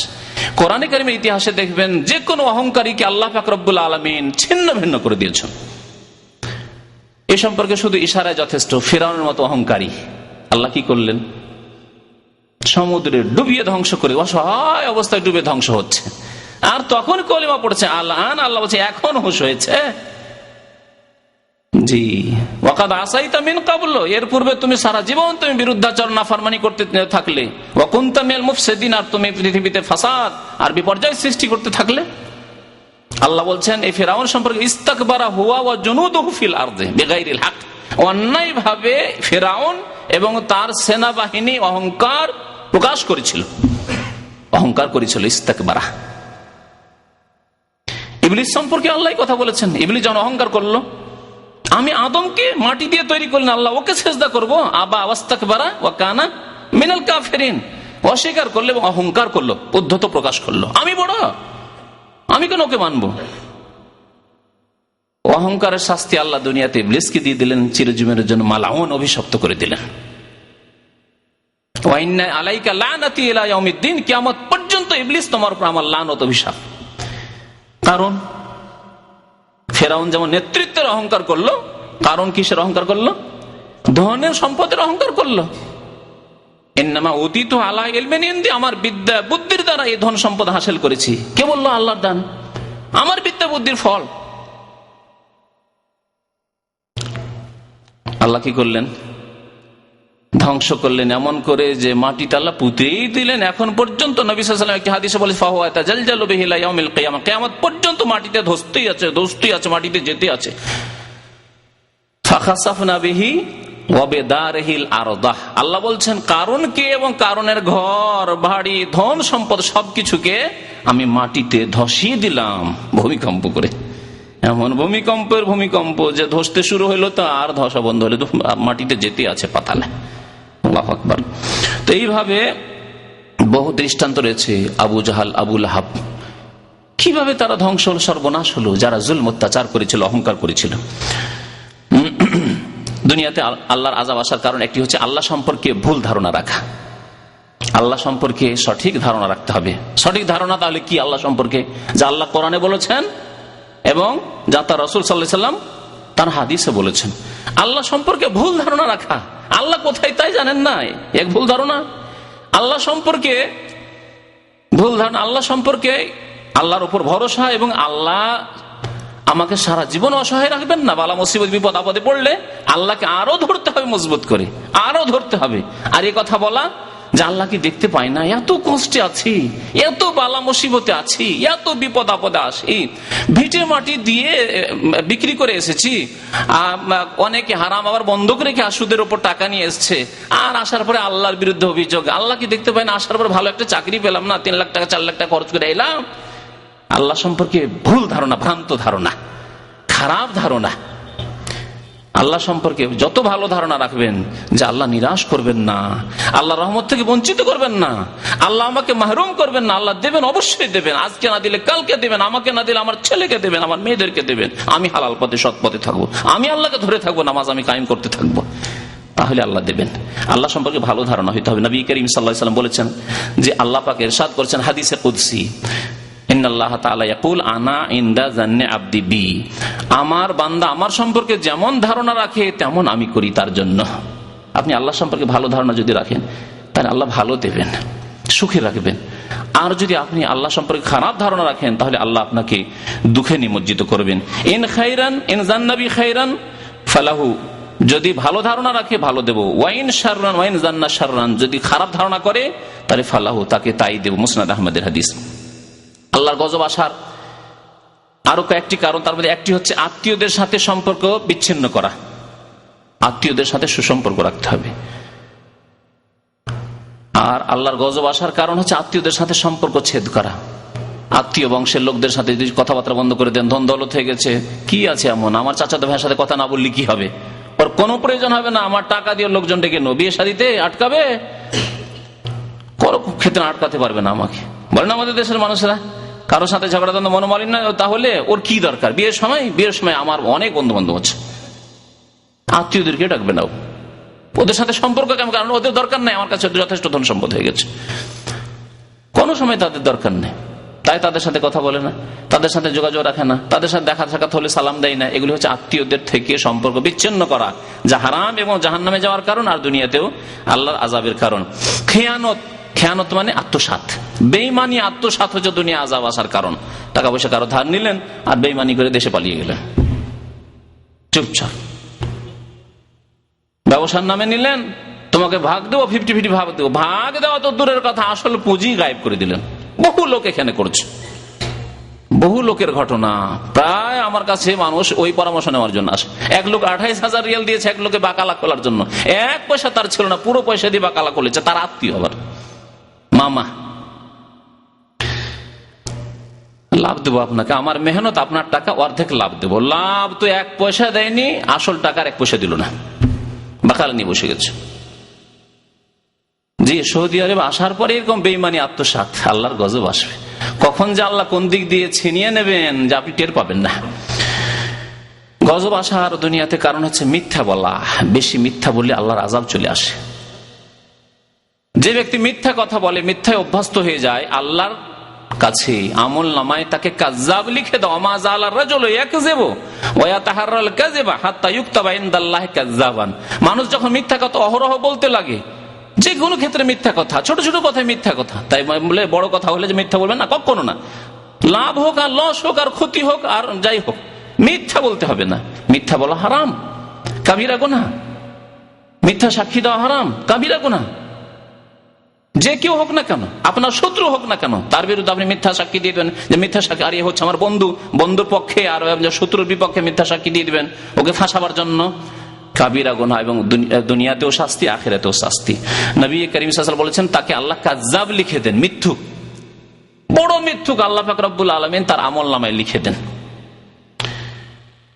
কোরআনে কারীমের ইতিহাসে দেখবেন যে কোনো অহংকারীকে আল্লাহ পাক রব্বুল আলামিন ছিন্ন ভিন্ন করে দিয়েছেন। এ সম্পর্কে শুধু ইশারায় যথেষ্ট। ফিরআউনের মতো অহংকারী আল্লাহ কি করলেন? সমুদ্রে ডুবিয়ে ধ্বংস করে, অসহায় অবস্থায় ডুবে ধ্বংস হচ্ছে। আর তখন কলিমা পড়ছে, আল্লাহ বলছে এখন হুঁশ হয়েছে। জি, ওয়াকাদ আসাইতা মিন ক্বাবলু, এর পূর্বে তুমি সারা জীবন তুমি বিরুদ্ধাচরণ নাফরমানি করতে থাকলে। ওয়া কুনতা মিনাল মুফসিদিন, আর তুমি পৃথিবীতে ফাসাদ আর বিপর্যয় সৃষ্টি করতে থাকলে। আল্লাহ বলছেন এই ফিরআউন সম্পর্কে, ইস্তাকবারা হুয়া ওয়া জুনুদুহু ফিল আরদি বিগাইরিল হক, অন্যায়ভাবে ফিরআউন এবং তার সেনাবাহিনী অহংকার প্রকাশ করেছিল, ইস্তাকবারা। ইবলিস সম্পর্কে আল্লাহ কথা বলেছেন, ইবলিস যখন অহংকার করলো, আমি আদমকে মাটি দিয়ে তৈরি করলেন, আল্লাহ ওকে সিজদা করব, আবা ওয়াস্তাকবারা ওয়া কানা মিনাল কাফিরিন, অস্বীকার করলো এবং অহংকার করলো, উদ্ধত প্রকাশ করলো, আমি বড়, আমি কেন ওকে মানবো। অহংকারের শাস্তি আল্লাহ দুনিয়াতে ইবলিসকে দিয়ে দিলেন, চিরজীবনের জন্য মালাউন, অভিশপ্ত করে দিলেন। ওয়া ইন্না আলাইকা লানাতি ইলা ইয়াউমিদ্দিন, কিয়ামত পর্যন্ত ইবলিস তোমার উপর আমার লানত, অভিশাপ। কারণ ফিরআউন যেমন নেতৃত্বের অহংকার করলো, কারণ কিসের অহংকার করলো? ধনের সম্পদের অহংকার করলো। ইন্নামা উতিতু আলা ইলমিন ইনদি, আমার বিদ্যা বুদ্ধির দ্বারা এই ধন সম্পদ হাসিল করেছি। কে বললো? আল্লাহর দান, আমার বিদ্যা বুদ্ধির ফল। আল্লাহ কি করলেন? ধ্বংস করলেন এমন করে যে মাটিতে আল্লাহ পুঁতেই দিলেন। এখন পর্যন্ত নবী সাল্লাল্লাহু আলাইহি ওয়াসাল্লাম একটি হাদিসে বলে, ফাহুয়া তাজালজালু বিহি ইলা ইয়াউমিল কিয়ামা, কিয়ামত পর্যন্ত মাটিতে ধসতেই আছে, মাটিতে যেতে আছে। ফাখাসাফনা বিহি ওয়া বিদারিহিল আরদাহ, আল্লাহ বলছেন কারণকে এবং কারণের ঘর বাড়ি ধন সম্পদ সবকিছুকে আমি মাটিতে ধসিয়ে দিলাম ভূমিকম্প করে। এমন ভূমিকম্প যে ধসতে শুরু হইলো তো আর ধসা বন্ধ হলো, মাটিতে যেতে আছে পাতালে। আল্লাহু আকবার। তো এইভাবে বহু দৃষ্টান্ত রয়েছে। আবু জাহাল, আবু লাহাব, কিভাবে তারা ধ্বংস হল, সর্বনাশ হলো, যারা জুলম অত্যাচার করেছিল, অহংকার করেছিল। দুনিয়াতে আল্লাহর আযাব আসার কারণ একটি হচ্ছে আল্লাহ সম্পর্কে ভুল ধারণা রাখা। আল্লাহ সম্পর্কে সঠিক ধারণা রাখতে হবে। সঠিক ধারণা তাহলে কি? আল্লাহ সম্পর্কে যা আল্লাহ কোরআনে বলেছেন এবং যা তার রাসূল সাল্লাল্লাহু আলাইহি ওয়াসাল্লাম তার হাদিসে বলেছেন। আল্লাহ সম্পর্কে ভুল ধারণা রাখা, আল্লাহ কোথায় তাই জানেন না, এক ভুল ধারণা। আল্লাহ সম্পর্কে ভুল ধারণা, আল্লাহ সম্পর্কে আল্লাহর উপর ভরসা এবং আমাকে সারা জীবন অসহায় রাখবেন না? বালা মুসিবত বিপদ আপদে পড়লে আল্লাহকে আরো ধরতে হবে, মজবুত করে আরো ধরতে হবে। আর এই কথা বলা যে আল্লাহ কি দেখতে পাই না, এত কষ্টে আছি, এত বালা মুসিবতে আছি, এত বিপদ আপদে আছি, ভিটে মাটি দিয়ে বিক্রি করে এসেছি, অনেকে হারাম আবার বন্ধক রেখে সুদের উপর টাকা নিয়ে এসছে, আর আসার পরে আল্লাহর বিরুদ্ধে অভিযোগ, আল্লাহ কি দেখতে পাই না? আসার পরে ভালো একটা চাকরি পেলাম না, 3 লাখ টাকা 4 লাখ টাকা খরচ করে এলাম। আল্লাহ সম্পর্কে ভুল ধারণা, ভ্রান্ত ধারণা, খারাপ ধারণা। আল্লাহ সম্পর্কে যত ভালো ধারণা রাখবেন যে আল্লাহ নিরাশ করবেন না, আল্লাহ রহমত থেকে বঞ্চিত করবেন না, আল্লাহ আমাকে মাহরুম করবেন না, আল্লাহ দেবেন, অবশ্যই দেবেন, আজকে না দিলে কালকে দেবেন, আমাকে না দিলে আমার ছেলেকে দেবেন, আমার মেয়েদেরকে দেবেন, আমি হালাল পথে সৎ পথে থাকবো, আমি আল্লাহকে ধরে থাকবো, নামাজ আমি কায়েম করতে থাকবো, তাহলে আল্লাহ দেবেন। আল্লাহ সম্পর্কে ভালো ধারণা হইতে হবে। নবী করিম সাল্লাল্লাহু আলাইহি ওয়াসাল্লাম বলেছেন যে আল্লাহ পাক ইরশাদ করেছেন হাদিসে কুদসি, আমার বান্দা আমার সম্পর্কে যেমন ধারণা রাখে তেমন আমি করি তার জন্য। আপনি আল্লাহ সম্পর্কে ভালো ধারণা যদি রাখেন তাহলে আল্লাহ ভালো দেবেন, সুখে রাখবেন। আর যদি আপনি আল্লাহ সম্পর্কে খারাপ ধারণা রাখেন তাহলে আল্লাহ আপনাকে দুঃখে নিমজ্জিত করবেন। ইন খাইরান ইন জান্নাবি খাইরান ফালাহু, যদি ভালো ধারণা রাখে ভালো দেব, ওয়াইন শাররান ওয়াইন জান্না শাররান, যদি খারাপ ধারণা করে তাহলে ফালাহু, তাকে তাই দেব। মুসনাদ আহমদের হাদিস। আল্লাহর গজব আসার আরো কয়েকটি কারণ, তার মধ্যে একটি হচ্ছে আত্মীয়দের সাথে সম্পর্ক বিচ্ছিন্ন করা। আত্মীয়দের সাথে সুসম্পর্ক রাখতে হবে। আর আল্লাহর গজব আসার কারণ হচ্ছে আত্মীয়দের সাথে সম্পর্ক ছেদ করা। আত্মীয় বংশের লোকদের সাথে যদি কথাবার্তা বন্ধ করে দেন, ধন দৌলত হয়ে গেছে, কি আছে এমন, আমার চাচাতো ভাইয়ের সাথে কথা না বললে কি হবে, ওর কোনো প্রয়োজন হবে না, আমার টাকা দিয়ে লোকজন ডেকে বিয়ে শাদীতে আটকাবে, কোনো ক্ষেত্রে আটকাতে পারবে না আমাকে। বলেন আমাদের দেশের মানুষেরা, কারোর সাথে ঝগড়া দ্বন্দ্ব মনোমালিন্য, তাহলে ওর কি দরকার? বিয়ের সময় আমার অনেক বন্ধু বান্ধব আছে, আত্মীয়দেরকে ডাকবে না, ওদের সাথে সম্পর্ক কেমন, কারণ ওদের দরকার নেই, আমার কাছে যথেষ্ট ধন সম্পদ হয়ে গেছে, কোনো সময় তাদের দরকার নেই, তাই তাদের সাথে কথা বলে না, তাদের সাথে যোগাযোগ রাখে না, তাদের সাথে দেখা সাক্ষাৎ হলে সালাম দেয় না। এগুলি হচ্ছে আত্মীয়দের থেকে সম্পর্ক বিচ্ছিন্ন করা, যা হারাম এবং জাহান্নামে যাওয়ার কারণ, আর দুনিয়াতেও আল্লাহর আযাবের কারণ। খেয়ানত মানে আত্মসাৎ, বেঈমানি আত্মসাৎ হচ্ছে দুনিয়া আযাব আসার কারণ। টাকা পয়সা কারো ধার নিলেন আর বেঈমানি করে দেশে পালিয়ে গেলেন, চুপচাপ। ব্যবসার নামে নিলেন, তোমাকে ভাগ দেবো, 50-50 ভাগ দেবো, ভাগ দেওয়া তো দূরের কথা, আসল পুঁজি গায়েব করে দিলেন। বহু লোক এখানে করছে, বহু লোকের ঘটনা। প্রায় আমার কাছে মানুষ ওই পরামর্শ নেওয়ার জন্য আসে। এক লোক 28,000 রিয়াল দিয়েছে এক লোকে বাকালা খোলার জন্য, 1 পয়সা তার ছিল না, পুরো পয়সা দিয়ে বাকালা খুলেছে, তার আত্মীয় আবার মামা। লাভ দেবো আপনাকে, আমার মেহনত আপনার টাকা অর্ধেক লাভ দেবো। লাভ তো 1 পয়সা দেয়নি, আসল টাকার 1 পয়সা দিল না, বাকালা নিয়ে বসে গেছে। জি, সৌদি আরব আসার পরে এরকম বেঈমানি আত্মসাৎ, আল্লাহর গজব আসবে। কখন যে আল্লাহ কোন দিক দিয়ে ছিনিয়ে নেবেন যে আপনি টের পাবেন না। গজব আসার দুনিয়াতে কারণ হচ্ছে মিথ্যা বলা। বেশি মিথ্যা বললে আল্লাহর আযাব চলে আসে। যে ব্যক্তি মিথ্যা কথা বলে, মিথ্যায় অভ্যস্ত হয়ে যায়, আল্লাহর কাছে আমল নামায় তাকে কাযযাব লিখে দাও। মা যালা রাজুলু ইয়াকযিবু ওয়া ইয়াতাহাররাল কাযিবা হাত্তা ইউকতাবা ইনদাল্লাহি কাযযাবান। মানুষ যখন মিথ্যা কথা অহরহ বলতে লাগে, যে কোনো ক্ষেত্রে মিথ্যা কথা, ছোট ছোট কথায় মিথ্যা কথা, তাই বলে বড় কথা হলে যে মিথ্যা বলবেন না, কখনো না। লাভ হোক আর লস হোক আর ক্ষতি হোক আর যাই হোক, মিথ্যা বলতে হবে না। মিথ্যা বলা হারাম, কাবিরা গুনাহ। মিথ্যা সাক্ষী দেওয়া হারাম, কাবিরা গুনাহ। যে কেউ হোক না কেন, আপনার শত্রু হোক না কেন, তার বিরুদ্ধে আপনি মিথ্যা সাক্ষী দিয়ে দেবেন যে মিথ্যা সাক্ষী, আর এ হচ্ছে আমার বন্ধু, বন্ধুর পক্ষে আর শত্রুর বিপক্ষে মিথ্যা সাক্ষী দিয়ে দিবেন ওকে ফাঁসাবার জন্য। কাবিরা গুনাহ, এবং দুনিয়াতেও শাস্তি, আখিরাতেও শাস্তি। নবী করিম সাল্লাল্লাহু আলাইহি ওয়াসাল্লাম বলেছেন তাকে আল্লাহ কাযযাব লিখে দেন, মিথ্যুক, বড় মিথ্যুক আল্লাহ পাক রব্বুল আলামিন তার আমলনামায় লিখে দেন।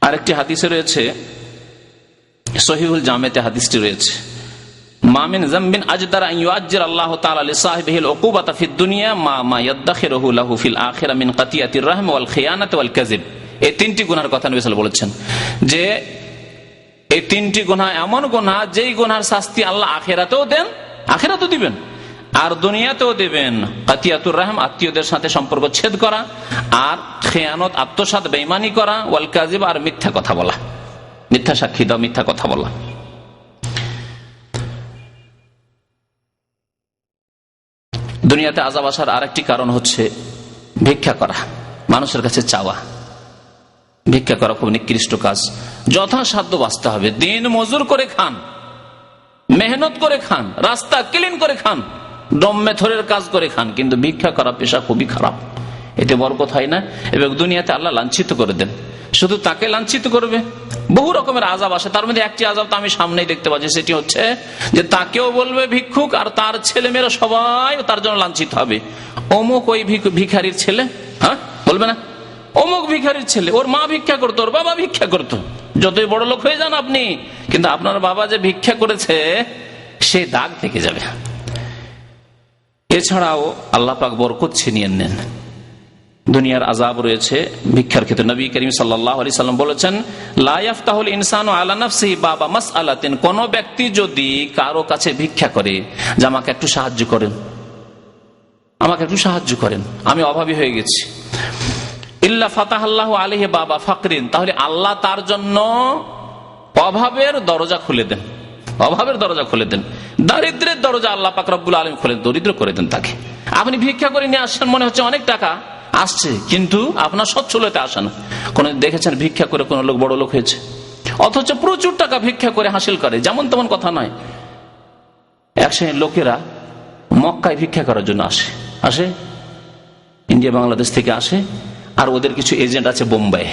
আরেকটি হাদিসে রয়েছে, সহিহুল জামেতে হাদিসটি রয়েছে, মা মিন যামবিন আজদার আন ইউআজ্জির আল্লাহু তাআলা লিসাহিবিহিল উকুবাতা ফিদ দুনিয়া মা ইয়াদখিরুহু লাহু ফিল আখিরা মিন কাতিয়াতির রাহম ওয়াল খিয়ানাতি ওয়াল কাযিব। এই 3টি গুনাহের কথা নবী সাল্লাল্লাহু আলাইহি ওয়াসাল্লাম বলেছেন যে এই 3টি গুনাহ এমন গুনাহ যেই গুনাহের শাস্তি আল্লাহ আখিরাতেও দেন, আখিরাতেও দিবেন আর দুনিয়াতেও দিবেন। কাতিয়াতুর রাহম, আত্মীয়দের সাথে সম্পর্ক ছেদ করা, আর খেয়ানত, আত্মসাৎ, বেঈমানি করা, ওয়াল কাযিব, আর মিথ্যা কথা বলা, মিথ্যা সাক্ষী দাও, মিথ্যা কথা বলা। দুনিয়াতে আযাব আসার আরেকটি কারণ হচ্ছে ভিক্ষা করা, মানুষের কাছে চাওয়া। ভিক্ষা করা খুব নিকৃষ্ট কাজ। যথাসাধ্য বাঁচতে হবে, দিন মজুর করে খান, মেহনত করে খান, রাস্তা ক্লিন করে খান, ডম মেথরের কাজ করে খান, কিন্তু ভিক্ষা করা পেশা খুবই খারাপ। এতে বরকত হয় না এবং দুনিয়াতে আল্লাহ লাঞ্ছিত করে দেন। শুধু তাকে লাঞ্ছিত করবে, বহু রকমের আযাব আসে। তার মধ্যে একটি আযাব তো আমি সামনেই দেখতে পাচ্ছি, সেটি হচ্ছে যে তাকেও বলবে ভিক্ষুক, আর তার ছেলে মেয়েরা সবাই তার জন্য লাঞ্ছিত হবে। অমুক ওই ভিখারির ছেলে, হ্যাঁ বলবে না, অমুক ভিখারির ছেলে, ওর মা ভিক্ষা করতো, ওর বাবা ভিক্ষা করতো। যতই বড় লোক হয়ে যান আপনি, কিন্তু আপনার বাবা যে ভিক্ষা করেছে সেই দাগ থেকে যাবে। এছাড়াও আল্লাহ পাক বরকত ছিনিয়ে নেন। দুনিয়ার আযাব রয়েছে ভিক্ষার ক্ষেত্রে। নবী করিম সাল্লাল্লাহু আলাইহি সাল্লাম বলেছেন, লা ইয়াফতাহুল ইনসানু আলা নাফসিহি বাবা মাসআলাতিন, কোন ব্যক্তি যদি কারো কাছে ভিক্ষা করে যে আমাকে একটু সাহায্য করেন, আমাকে একটু সাহায্য করেন, আমি অভাবী হয়ে গেছি, ইল্লা ফাতাহাল্লাহু আলাইহি বাবা ফাকরিন, তাহলে আল্লাহ তার জন্য অভাবের দরজা খুলে দেন, অভাবের দরজা খুলে দেন, দারিদ্রের দরজা আল্লাহ পাক রব্বুল আলামিন খুলে দরিদ্র করে দেন তাকে। আপনি ভিক্ষা করে নিয়ে আসছেন, মনে হচ্ছে অনেক টাকা আসছে, কিন্তু আপনার সচ্ছলতা আসে না। কোন দেখেছেন ভিক্ষা করে কোন লোক বড় লোক হয়েছে? অথচ প্রচুর টাকা ভিক্ষা করে হাসিল করে, যেমন তেমন কথা নয়। এক শ্রেণীর লোকেরা মক্কায় ভিক্ষা করার জন্য আসে, ইন্ডিয়া বাংলাদেশ থেকে আসে, আর ওদের কিছু এজেন্ট আছে বোম্বাই,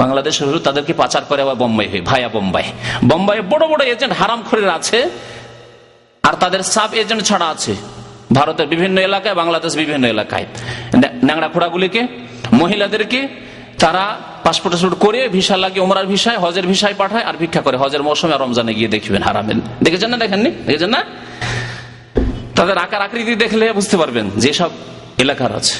বাংলাদেশ হলো তাদেরকে পাচার করে আবার বোম্বাই হয়ে ভায়া বোম্বাই বড় বড় এজেন্ট হারামখোরের আছে, আর তাদের সাব এজেন্ট ছাড়া আছে ভারতের বিভিন্ন এলাকায়, বাংলাদেশ বিভিন্ন এলাকায়। ন্যাংরা খোড়াগুলিকে, মহিলাদেরকে তারা পাসপোর্ট করে ভিসা লাগিয়ে ওমরার ভিসায়, হজের ভিসায় পাঠায়, আর ভিক্ষা করে হজের মৌসুমে, রমজানে গিয়ে দেখবেন হারামেন। দেখেছেন না? দেখেননি? দেখেছেন না? তাদের আকার আকৃতি দেখলে বুঝতে পারবেন যে সব এলাকার আছে।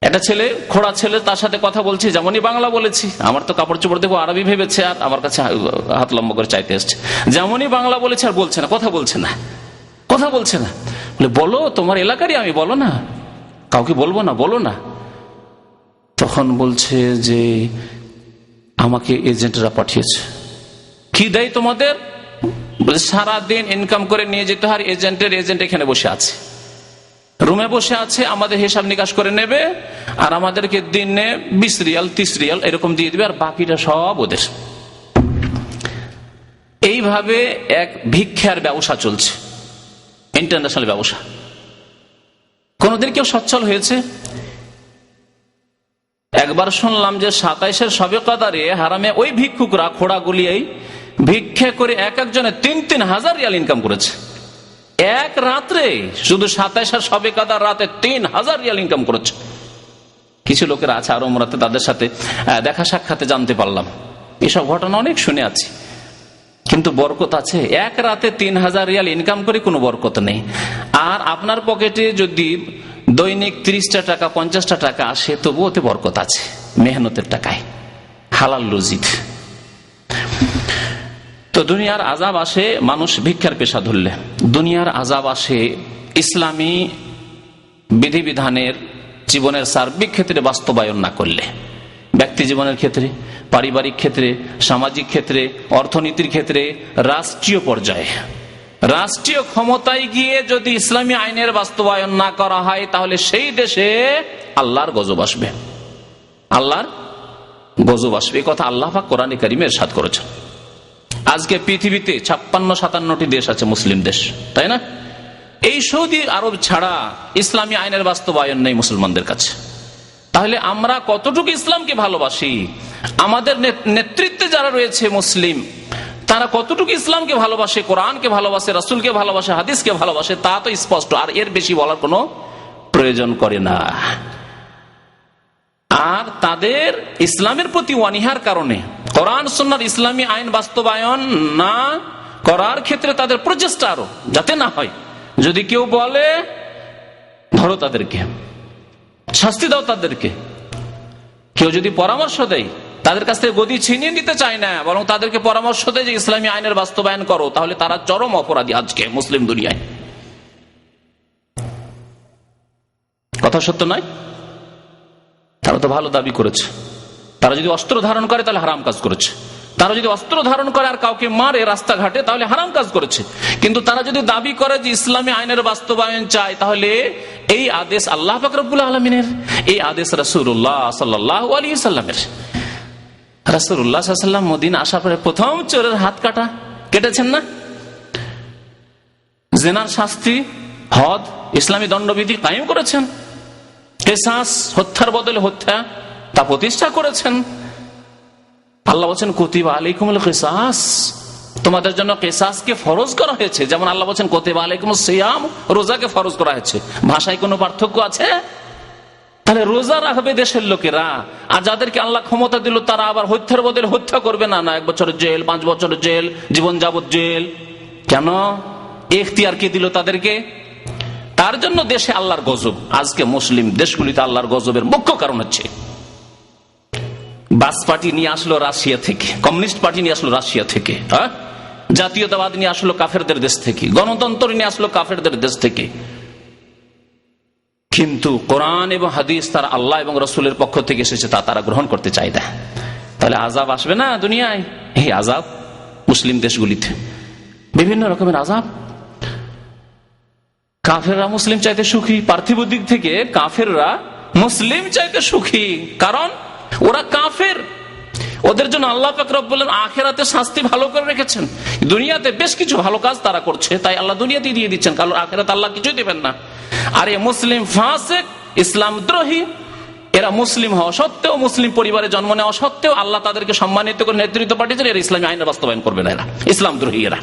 একটা ছেলে, খোড়া ছেলে, তার সাথে কথা বলছি, যেমনই বাংলা বলেছি, আমার তো কাপড় চোপড় দেখো আরবি ভেবেছে, আর আমার কাছে হাত লম্বা করে চাইতে এসছে। যেমনই বাংলা বলেছে আর বলছে না, কথা বলছে না। বলে, বলো তোমার এলাকারই আমি, বলো না, কাউকে বলবো না, বলো না। তখন বলছে যে আমাকে এজেন্টরা পাঠিয়েছে। কি দেয় তোমাদের? সারাদিন ইনকাম করে নিয়ে যেতে হয়, এজেন্ট এখানে বসে আছে, রুমে বসে আছে, আমাদের হিসাব নিকাশ করে নেবে, আর আমাদেরকে দিনে 20 রিয়াল 30 রিয়াল এরকম দিয়ে দিবে, আর বাকিটা সব ওদের। এইভাবে এক ভিক্ষার ব্যবসা চলছে, ইন্টারন্যাশনাল ব্যবসা। কোনদিন কেউ সচ্ছল হয়েছে? একবার শুনলাম যে 27-এর শবে কদরে হারামে ওই ভিক্ষুকরা, খোড়াগুলি ভিক্ষা করে এক একজনে 3-3 হাজার রিয়াল ইনকাম করেছে এক রাত্রে। শুধু 27-এর শবে কদর রাতে 3,000 রিয়াল ইনকাম করেছে। কিছু লোকেরা আছে আর ওমরাতে, তাদের সাথে দেখা সাক্ষাতে জানতে পারলাম। এসব ঘটনা অনেক শুনে আছি, কিন্তু বরকত আছে? এক রাতে 3,000 রিয়াল ইনকাম করে কোনো বরকত নেই। আর আপনার পকেটে যদি দৈনিক 30টা টাকা 50টা টাকা আসে, তবুও ওতে বরকত আছে, মেহনতের টাকায়, হালাল লুজিত। তো দুনিয়ার আযাব আসে মানুষ ভিক্ষার পেশা ধরলে, দুনিয়ার আযাব আসে ইসলামী বিধিবিধানের জীবনের সার্বিক ক্ষেত্রে বাস্তবায়ন না করলে। ব্যক্তি জীবনের ক্ষেত্রে, পারিবারিক ক্ষেত্রে, সামাজিক ক্ষেত্রে, অর্থনীতির ক্ষেত্রে, রাষ্ট্রীয় পর্যায়ে, রাষ্ট্রীয় ক্ষমতায় গিয়ে যদি ইসলামী আইনের বাস্তবায়ন না করা হয়, তাহলে সেই দেশে আল্লাহর গজব আসবে, আল্লাহর গজব আসবে। এই কথা আল্লাহ পাক কোরআনে কারিমে ইরশাদ করেছেন। আজকে পৃথিবীতে 56-57টি দেশ আছে, মুসলিম দেশ, তাই না? এই সৌদি আরব ছাড়া ইসলামী আইনের বাস্তবায়ন নেই মুসলমানদের কাছে। তাহলে আমরা কতটুকু ইসলামকে ভালোবাসি, আমাদের নেতৃত্বে যারা রয়েছে মুসলিম, তারা কতটুকু ইসলামকে ভালোবাসে, কোরআনকে ভালোবাসে, রাসূলকে ভালোবাসে, হাদিসকে ভালোবাসে, তা তো স্পষ্ট, আর এর বেশি বলার কোনো প্রয়োজন করে না। আর তাদের ইসলামের প্রতি অনীহার কারণে, কোরআন সুন্নাহর ইসলামী আইন বাস্তবায়ন না করার ক্ষেত্রে তাদের প্রচেষ্টা আরো যাতে না হয়। যদি কেউ বলে ধরো তাদেরকে, শাস্তি দাও তাদেরকে, কেউ যদি পরামর্শ দেয়, তাদের কাছ থেকে গদি ছিনিয়ে নিতে চায় না, বরং তাদেরকে পরামর্শ দেয় যে ইসলামী আইনের বাস্তবায়ন করো, তাহলে তারা চরম অপরাধী আজকে মুসলিম দুনিয়ায়। কথা সত্য নয়? তারা তো ভালো দাবি করেছে। তারা যদি অস্ত্র ধারণ করে তাহলে হারাম কাজ করেছে, তারা যদি অস্ত্র ধারণ করে আর কাউকে মারে রাস্তাঘাটে, তাহলে হারাম কাজ করেছে। কিন্তু তারা যদি দাবি করে যে ইসলামী আইনের বাস্তবায়ন চায়, তাহলে এই আদেশ আল্লাহ পাক রব্বুল আলামিনের, এই আদেশ রাসূলুল্লাহ সাল্লাল্লাহু আলাইহি সাল্লামের। রাসূলুল্লাহ সাল্লাল্লাহু আলাইহি সাল্লাম মদিনা আসার পরে প্রথম চোরের হাত কেটেছেন না? জিনার শাস্তি, হদ, ইসলামী দণ্ডবিধি কায়েম করেছেন। কিসাস, হত্যার বদলে হত্যা, তা প্রতিষ্ঠা করেছেন। আল্লাহ বলছেন কুতিবা আলাইকুমুল কিসাস, তোমাদের জন্য কিসাসকে ফরজ করা হয়েছে। যেমন আল্লাহ বলছেন কুতিবা আলাইকুমুস সিয়াম, রোজাকে ফরজ করা হয়েছে। ভাষায় কোনো পার্থক্য আছে? তাহলে রোজা রাখবে দেশের লোকেরা, আর যাদেরকে আল্লাহ ক্ষমতা দিল তারা আবার হত্যার বদলে হত্যা করবে না। 1 বছরের জেল, 5 বছরের জেল, জীবন যাবত জেল। কেন? এখতিয়ার কে দিল তাদেরকে? তার জন্য দেশে আল্লাহর গজব। আজকে মুসলিম দেশগুলিতে আল্লাহর গজবের মুখ্য কারণ হচ্ছে বাস পার্টি নিয়ে আসলো রাশিয়া থেকে, কমিউনিস্ট পার্টি নিয়ে আসলো রাশিয়া থেকে, জাতীয়তাবাদ নিয়ে আসলো কাফেরদের দেশ থেকে, গণতন্ত্র নিয়ে আসলো কাফেরদের দেশ থেকে। কিন্তু কোরআন এবং হাদিস তারা আল্লাহ এবং রসুলের পক্ষ থেকে এসেছে, তা তারা গ্রহণ করতে চায় না। তাহলে আযাব আসবে না দুনিয়ায়? এই আযাব মুসলিম দেশগুলিতে বিভিন্ন রকমের আযাব। কাফেররা মুসলিম চাইতে সুখী, পার্থিব দিক থেকে কাফেররা মুসলিম চাইতে সুখী, কারণ ওরা কাফের। ওদের জন্য আল্লাহ পাক রব্বুল আলামিন আখিরাতে শাস্তি ভালো করে রেখেছেন। দুনিয়াতে বেশ কিছু ভালো কাজ তারা করছে, তাই আল্লাহ দুনিয়াতেই দিয়ে দিচ্ছেন, কারণ আখিরাতে আল্লাহ কিছুই দিবেন না। আর এই মুসলিম ফাসিক, ইসলাম দ্রোহী, এরা মুসলিম হওয়া সত্ত্বেও, মুসলিম পরিবারে জন্ম নেওয়া সত্ত্বেও আল্লাহ তাদেরকে সম্মানিত করে নেতৃত্ব পাঠিয়েছেন। এরা ইসলামী আইনের বাস্তবায়ন করবে না, এরা ইসলাম দ্রোহী এরা।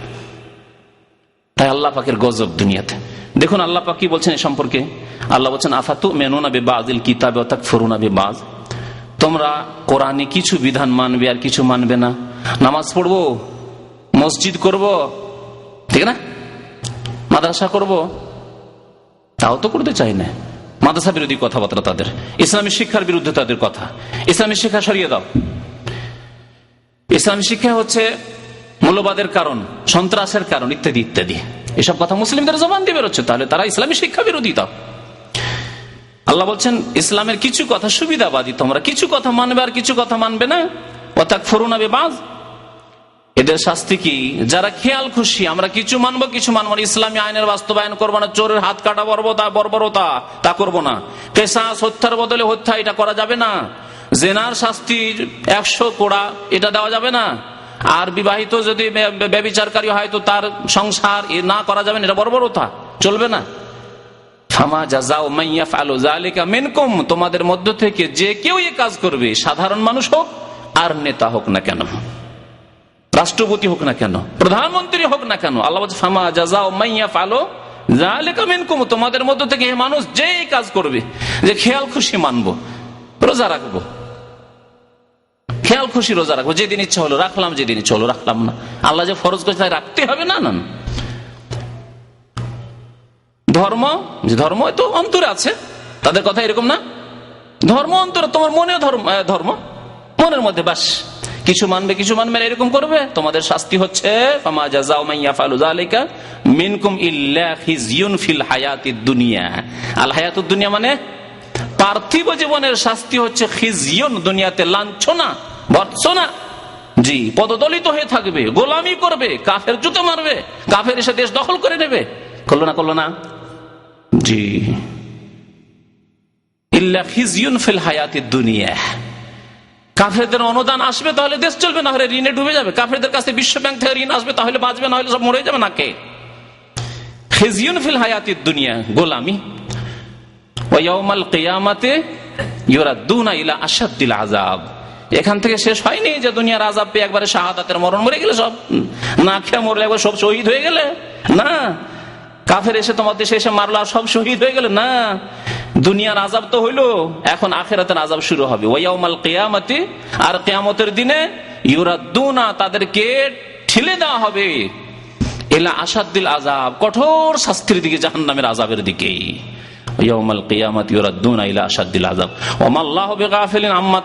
তাই আল্লাহ পাকের গজব দুনিয়াতে। দেখুন আল্লাহ পাক কি বলছেন এ সম্পর্কে। আল্লাহ বলছেন আফাতুমিনুনা বিবাযিল কিতাবি ওয়া তাকফুরুনা বিবায, তোমরা কোরআনে কিছু বিধান মানবে আর কিছু মানবে না। নামাজ পড়বো, মসজিদ করব, ঠিক না, মাদ্রাসা করব, তাও তো করতে চাই না। মাদ্রাসা বিরোধী কথাবার্তা তাদের, ইসলামী শিক্ষার বিরুদ্ধে তাদের কথা। ইসলামী শিক্ষা সরিয়ে দাও। ইসলামী শিক্ষা হচ্ছে মৌলবাদের কারণ, সন্ত্রাসের কারণ, ইত্যাদি ইত্যাদি। এসব কথা মুসলিমদের জবান দিয়ে বেরোচ্ছে, তাহলে তারা ইসলামী শিক্ষা বিরোধী। দাও আল্লাহ বলছেন ইসলামের কিছু কথা সুবিধাবাদী, তোমরা কিছু কথা মানবে আর কিছু কথা মানবে না। ওয়া তাকফুরুনা বিবায, এদের শাস্তি কি? যারা খেয়াল খুশি আমরা কিছু মানবো কিছু মানবো না, ইসলামী আইনের বাস্তবায়ন করবো না, চোরের হাত কাটা বর্বরতা তা করবো না, কিসাস, হত্যার বদলে হত্যা এটা করা যাবে না, জেনার শাস্তি 100 কোড়া এটা দেওয়া যাবে না, আর বিবাহিত যদি ব্যভিচারকারী হয় তো তার সংসার না করা যাবে না, এটা বর্বরতা, চলবে না। ফামা জাযাউ মান ইয়াফআলু যালিকা মিনকুম, তোমাদের মধ্য থেকে যে কেউ এই কাজ করবে, সাধারণ মানুষ হোক আর নেতা হোক না কেন, রাষ্ট্রপতি হোক না কেন, প্রধানমন্ত্রী হোক না কেন, আল্লাহ বলছে ফামা জাযাউ মান ইয়াফআলু যালিকা মিনকুম, তোমাদের মধ্য থেকে এই মানুষ যে এই কাজ করবে, যে খেয়াল খুশি মানবো, রোজা রাখবো, খেয়াল খুশি রোজা রাখবো, যেদিন ইচ্ছা হলো রাখলাম, যেদিন ইচ্ছা হলো রাখলাম না, আল্লাহ যে ফরজ করেছে তাই রাখতে হবে না। না, ধর্ম, যে ধর্ম তো অন্তরে আছে, তাদের কথা এরকম না, ধর্ম অন্তরে, তোমার মনে ধর্ম মনের মধ্যে, বাস কিছু মানবে কিছু মানবে না, এরকম করবে, তোমাদের শাস্তি হচ্ছে ফামা জাযাউ মান ইয়াফআলু যালিকা মিনকুম ইল্লা খিজিয়ুন ফিল হায়াতিদ দুনিয়া। আল হায়াতুদ দুনিয়া মানে পার্থিব জীবনের শাস্তি হচ্ছে খিজিয়ুন, দুনিয়াতে লাঞ্ছনা, ভর্ৎসনা, জি, পদদলিত হয়ে থাকবে, গোলামি করবে, কাফের জুতো মারবে, কাফের এসে দেশ দখল করে নেবে, করলো না জি, ইল্লা খিজিয়ুন ফিল হায়াতিদ দুনিয়া। কাফেরদের অনুদান আসবে তাহলে দেশ চলবে, না হলে ঋণে ডুবে যাবে। কাফেরদের কাছে বিশ্ব ব্যাংক থেকে ঋণ আসবে তাহলে বাঁচবে, না হলে সব মরে যাবে। না কে খিজিয়ুন ফিল হায়াতিদ দুনিয়া, গোলামি। ওয়া ইয়াউমাল কিয়ামাতি ইউরাদ্দুনা ইলা আশাদ্দিল আযাব। এখান থেকে শেষ হয়নি যে দুনিয়ার আযাব পেয়ে একবারে শাহাদাতের মরণ মরে গেলে সব, না খেয়ে মরলে একবার সব শহীদ হয়ে গেলে, না, কাফের এসে তোমার দেশে এসে মারলো আর সব শহীদ হয়ে গেলে, না, দুনিয়ার আযাব তো হইলো, এখন আখিরাতের আযাব শুরু হবে। ওয়া ইয়াউমাল কিয়ামাতি, আর কিয়ামতের দিনে ইউরাদ্দুনা, তাদেরকে ঠেলে দেওয়া হবে ইলা আশাদ্দিল আযাব, কঠোর শাস্তির দিকে, জাহান্নামের আযাবের দিকে। ওয়া ইয়াউমাল কিয়ামাতি ইউরাদ্দুনা ইলা আশাদ্দিল আযাব ওয়া মাল্লাহু বিগাফিলিন আম্মা